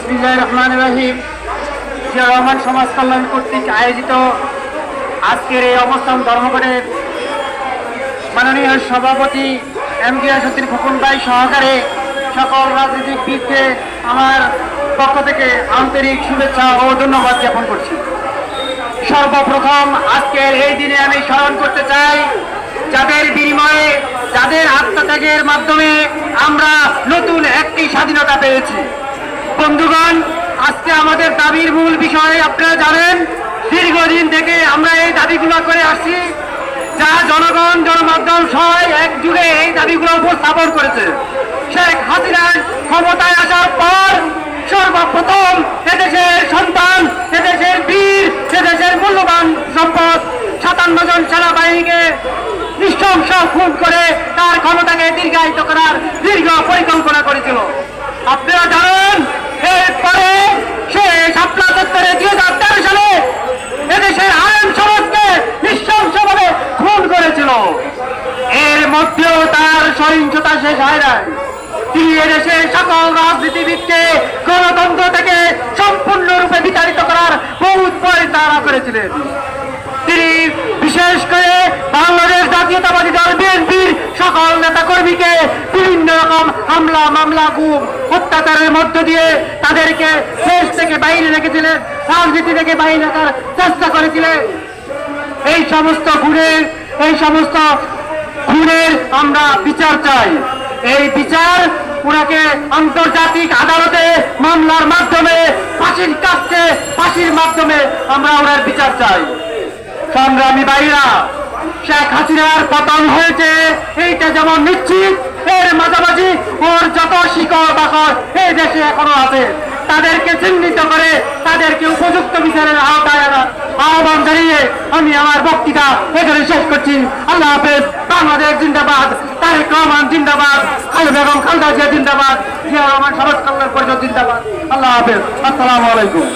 বিসমিল্লাহির রহমানির রহিম। জিয়া রহমান সমাজ কল্যাণ কর্তৃক আয়োজিত আজকের এই অবস্থান ধর্মঘটের মাননীয় সভাপতি এমডি আসাদুদ্দিন খোকন ভাই সহকারে সকল রাজনীতিবিদকে আমার পক্ষ থেকে আন্তরিক শুভেচ্ছা ও ধন্যবাদ জ্ঞাপন করছি। সর্বপ্রথম আজকের এই দিনে আমি স্মরণ করতে চাই যাদের বিনিময়ে, যাদের আত্মত্যাগের মাধ্যমে আমরা নতুন একটি স্বাধীনতা পেয়েছি। বন্ধুগণ, আজকে আমাদের দাবির মূল বিষয় আপনারা জানেন, দীর্ঘদিন থেকে আমরা এই দাবিগুলো করে আসছি, যা জনগণ জনমাধ্যম সহ এক যুগে এই দাবিগুলো উপস্থাপন করেছে। শেখ হাসিনার ক্ষমতায় আসার পর সর্বপ্রথম এদেশের সন্তান, এদেশের বীর, এদেশের মূল্যবান সম্পদ 57 জন সেনাবাহিনীকে নৃশংস খুন করে তার ক্ষমতাকে দীর্ঘায়িত করার দীর্ঘ পরিকল্পনা করেছিল। আপনারা জানেন, এরপরে সে শাপলা চত্বরে 2013 সালে এদেশের আইন সমাজকে নৃশংসভাবে খুন করেছিল। এর মধ্যেও তার সহিংসতা শেষ হয় নাই। তিনি এদেশের সকল রাজনীতিবিদকে গণতন্ত্র থেকে সম্পূর্ণরূপে বিতাড়িত করার বহুত পরিচালনা করেছিলেন। তিনি বিশেষ করে বাংলাদেশ জাতীয়তাবাদী দল বিএনপির সকল নেতাকর্মীকে বিভিন্ন রকম হামলা, মামলা, গুম, অত্যাচারের মধ্য দিয়ে তাদেরকে দেশ থেকে বাইরে রেখেছিলেন, রাজনীতি থেকে বাইরে রাখার চেষ্টা করেছিলেন। এই সমস্ত খুনের আমরা বিচার চাই। এই বিচার ওনাকে আন্তর্জাতিক আদালতে মামলার মাধ্যমে ফাঁসির মাধ্যমে আমরা ওনার বিচার চাই। সংগ্রামী ভাইরা, শেখ হাসিনার পতন হয়েছে এইটা যেমন নিশ্চিত, এর মাঝামাঝি ওর যত শিকড় বাকড় এই দেশে এখনো আছে, তাদেরকে চিহ্নিত করে তাদেরকে উপযুক্ত বিচারের আওতায় আনার আহ্বান জানিয়ে আমি আমার বক্তৃতা এখানে শেষ করছি। আল্লাহ হাফেজ। বাংলাদেশ জিন্দাবাদ, তারেক রহমান জিন্দাবাদ, বেগম খালেদা জিয়া জিন্দাবাদ, জিয়া রহমান সমাজ কল্যাণ পরিষদ জিন্দাবাদ। আল্লাহ হাফেজ। আসসালামু আলাইকুম।